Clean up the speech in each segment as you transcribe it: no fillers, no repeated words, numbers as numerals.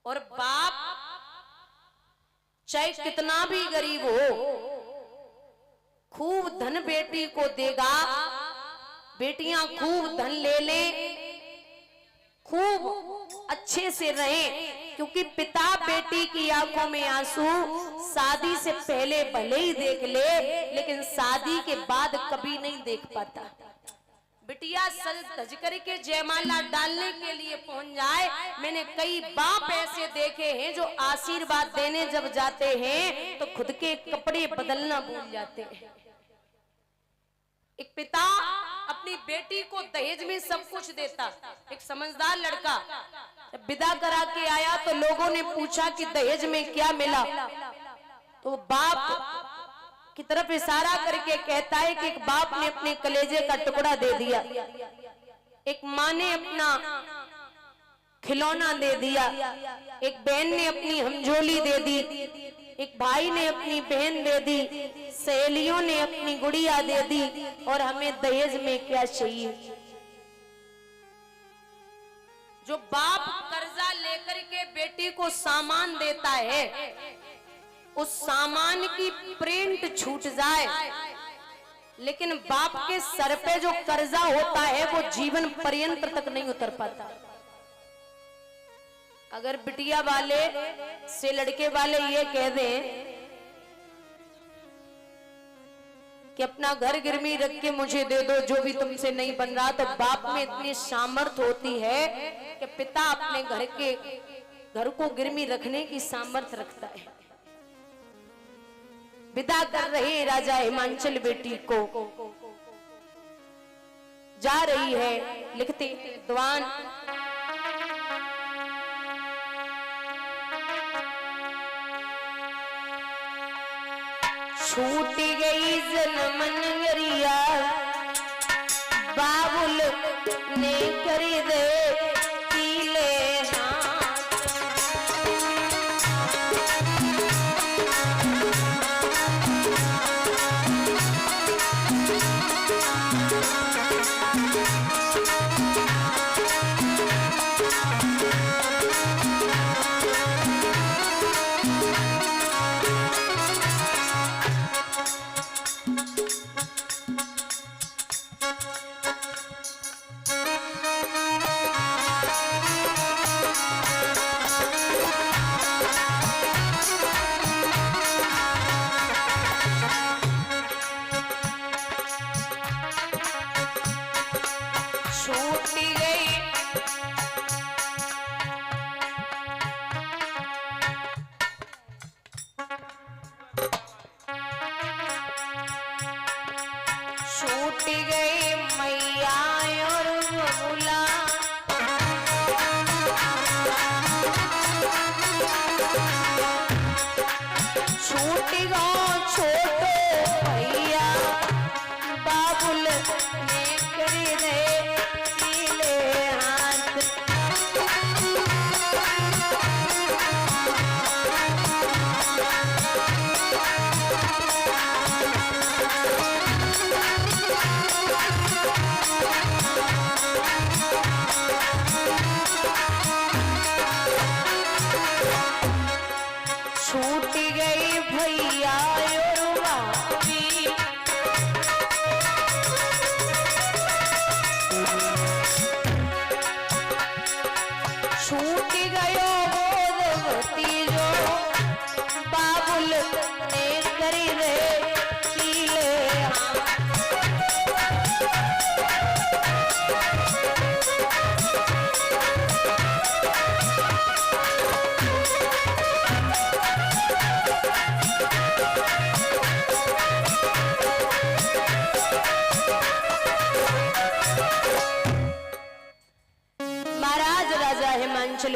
और बाप चाहे कितना भी गरीब हो, खूब धन बेटी को देगा, बेटियां खूब धन ले लें, खूब अच्छे से रहें, क्योंकि पिता बेटी की आंखों में आंसू शादी से पहले भले ही देख ले, लेकिन शादी के बाद कभी नहीं देख पाता। बिटिया सज धज करके जयमाला डालने के लिए पहुंच जाए। मैंने कई बाप ऐसे देखे हैं जो आशीर्वाद देने जब जाते हैं तो खुद के कपड़े बदलना भूल जाते हैं। एक पिता अपनी बेटी को दहेज में सब कुछ देता। एक समझदार लड़का जब विदा करा के आया तो लोगों ने पूछा कि दहेज में क्या मिला, तो बाप की तरफ इशारा करके कहता है कि एक बाप ने अपने कलेजे का टुकड़ा दे दिया, एक माँ ने अपना खिलौना दे दिया, एक बहन ने अपनी हमझोली दे दी, एक भाई ने अपनी बहन दे दी, सहेलियों ने अपनी गुड़िया दे दी, और हमें दहेज में क्या चाहिए। जो बाप कर्जा लेकर के बेटी को सामान देता है, उस सामान की प्रिंट छूट जाए, लेकिन बाप के सर पे जो कर्जा होता है वो जीवन पर्यंत तक नहीं उतर पाता। अगर बिटिया वाले से लड़के वाले ये कह दें कि अपना घर गिरवी रख के मुझे दे दो जो भी तुमसे नहीं बन रहा, तो बाप में इतनी सामर्थ होती है कि पिता अपने घर को गिरवी रखने की सामर्थ रखता है। विदा कर रहे राजा हिमांचल बेटी को, जा रही है, लिखते विद्वान छूट गई जनमन गरिया, बाबुल ने करी दे पीले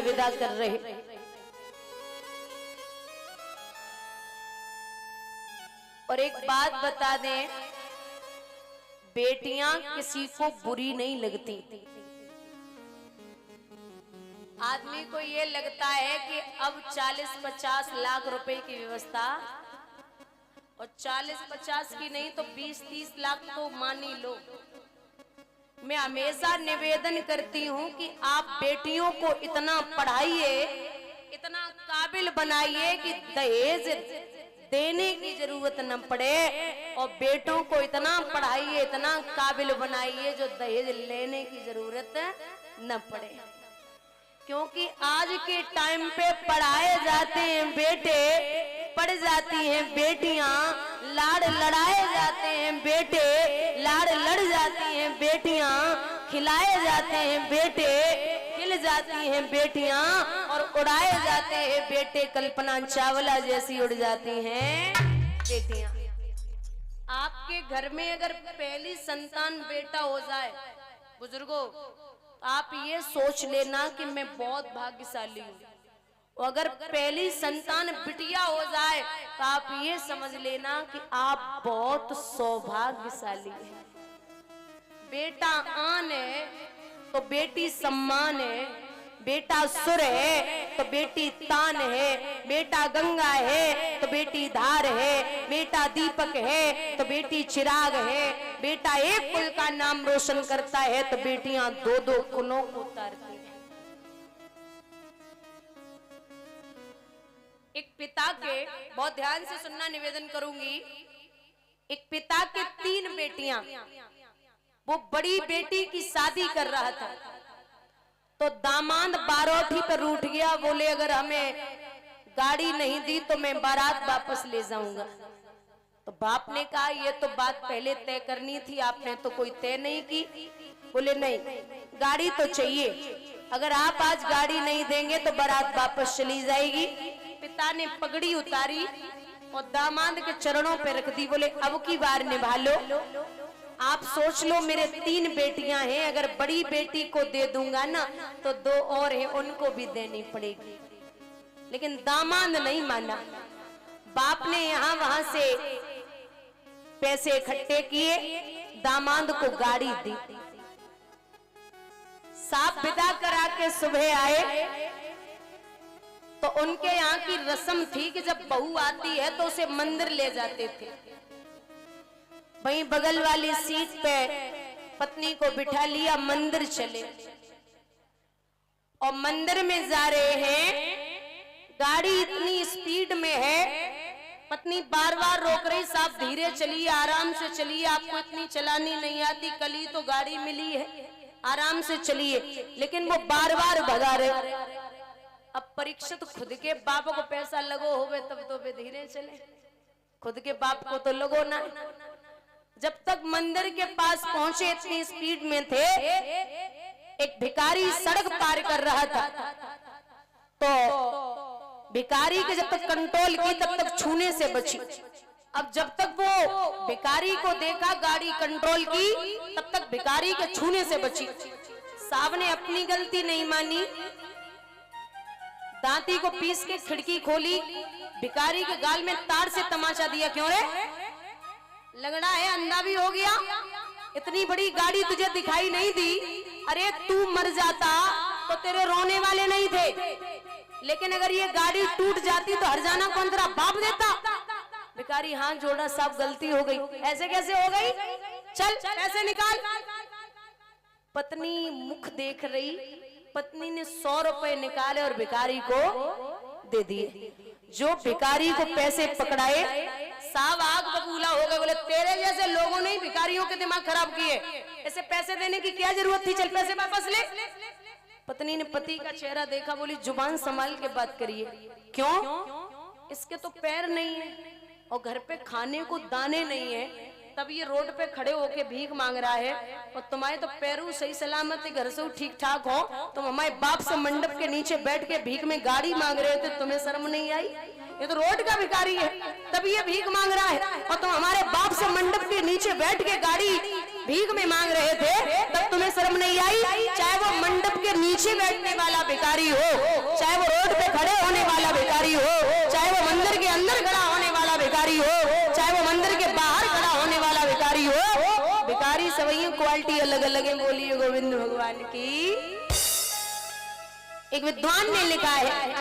विदा कर रहे। और एक बात बता दें, बेटियां किसी को बुरी नहीं लगती। आदमी को ये लगता है कि अब 40-50 लाख रुपए की व्यवस्था, और 40-50 की नहीं तो 20-30 लाख तो मान ही लो। मैं हमेशा निवेदन करती हूं कि आप बेटियों को इतना पढ़ाइए, इतना काबिल बनाइए कि दहेज देने की जरूरत न पड़े, और बेटों को इतना पढ़ाइए, इतना काबिल बनाइए जो दहेज लेने की जरूरत न पड़े। क्योंकि आज के टाइम पे पढ़ाए जाते हैं बेटे, पढ़ जाती हैं बेटियां, लाड़ लड़ाए जाते हैं बेटे, लाड़ लड़ जाती हैं बेटियां, खिलाए जाते हैं बेटे, खिल जाती हैं बेटियां, और उड़ाए जाते हैं बेटे, कल्पना चावला जैसी उड़ जाती हैं बेटियां। आपके घर में अगर पहली संतान बेटा हो जाए बुजुर्गों, आप ये सोच लेना कि मैं बहुत भाग्यशाली हूँ, और अगर पहली संतान बिटिया हो जाए तो आप ये समझ लेना कि आप बहुत सौभाग्यशाली हैं। बेटा आन है तो बेटी सम्मान है, बेटा सुर है तो बेटी तान है, बेटा गंगा है तो बेटी धार है, बेटा दीपक है तो बेटी चिराग है, बेटा एक कुल का नाम रोशन करता है तो बेटियां दो दो कुलों को उतारती हैं। एक पिता के, बहुत ध्यान से सुनना निवेदन करूंगी, एक पिता के 3 बेटियां, वो बड़ी बेटी की शादी कर रहा था तो दामाद बारोठी पर रूठ गया, बोले अगर हमें गाड़ी नहीं दी तो मैं बारात वापस ले जाऊंगा। तो बाप ने कहा ये तो बात पहले तय करनी थी, आपने तो कोई तय नहीं की। बोले नहीं, गाड़ी तो चाहिए, अगर आप आज गाड़ी नहीं देंगे तो बारात वापस चली जाएगी। पिता ने पगड़ी उतारी और दामाद के चरणों पे रख दी, बोले अब की बार निभा लो। आप सोच लो मेरे 3 बेटियां हैं, अगर बड़ी बेटी को दे दूंगा ना तो 2 और हैं, उनको भी देनी पड़ेगी। लेकिन दामाद नहीं माना। बाप ने यहाँ वहां से पैसे इकट्ठे किए, दामाद को गाड़ी दी, साफ विदा करा के सुबह आए तो उनके यहाँ की रस्म थी कि जब बहू आती है तो उसे मंदिर ले जाते थे। वहीं बगल वाली सीट पे पत्नी को बिठा लिया, मंदिर चले और मंदिर में जा रहे हैं, गाड़ी इतनी स्पीड में है, पत्नी बार बार रोक रही, साहब धीरे चलिए, आराम से चलिए, आपको इतनी चलानी नहीं आती, कल ही तो गाड़ी मिली है, आराम से चलिए। लेकिन वो बार बार भगा रहे। अब परीक्षित खुद के बाप को पैसा लगो होवे तब तो वे धीरे चले, खुद के बाप को तो लगो ना। जब तक मंदिर के पास पहुंचे इतनी स्पीड में थे, एक भिखारी सड़क पार कर रहा था तो भिखारी के जब तक कंट्रोल की तब तक छूने से बची। अब जब तक वो भिखारी को देखा, गाड़ी कंट्रोल की, तब तक भिखारी के छूने से बची। साहब ने अपनी गलती नहीं मानी, दांती को पीस के खिड़की खोली, भिखारी के गाल में तार से तमाचा दिया, क्यों रे लगड़ा है, अंधा भी हो गया, इतनी बड़ी गाड़ी तुझे दिखाई नहीं दी, अरे तू मर जाता तो तेरे रोने वाले नहीं थे, लेकिन अगर ये गाड़ी टूट जाती तो हरजाना कौन तेरा बाप देता। भिखारी हाथ जोड़ा, साहब गलती हो गई। ऐसे कैसे हो गई, चल पैसे निकाल। पत्नी मुख देख रही, पत्नी ने 100 रुपए निकाले और भिखारी को दे दिए। जो भिखारी को पैसे पकड़ाए, साहब आग बबूला हो गए, बोले तेरे जैसे लोगों ने भिखारियों के दिमाग खराब किए, ऐसे पैसे देने की क्या जरूरत थी, चल पैसे वापस ले। पत्नी ने पति का चेहरा देखा, बोली जुबान संभाल के बात करिए। क्यों, इसके तो पैर नहीं है और घर पे खाने को दाने नहीं है, तब ये रोड पे खड़े होके भीख मांग रहा है, और तुम्हारे तो पैरों सही सलामत है, घर से ठीक ठाक हो, तुम हमारे बाप से मंडप के नीचे बैठ के भीख में गाड़ी मांग रहे थे, तुम्हें शर्म नहीं आई? ये तो रोड का भिखारी है, तब ये भीख मांग रहा है, और तुम हमारे बाप से मंडप के नीचे बैठ के गाड़ी भीख में मांग रहे थे, तब तुम्हें शर्म नहीं आई? चाहे वो मंडप के नीचे बैठने वाला भिखारी हो, चाहे वो रोड पे खड़े होने वाला भिखारी हो, चाहे वो मंदिर के अंदर खड़ा होने वाला भिखारी हो, चाहे वो मंदिर के बाहर खड़ा होने वाला भिखारी हो, भिखारी सभी क्वालिटी अलग अलग है। बोलिए गोविंद भगवान की। एक विद्वान ने लिखा है,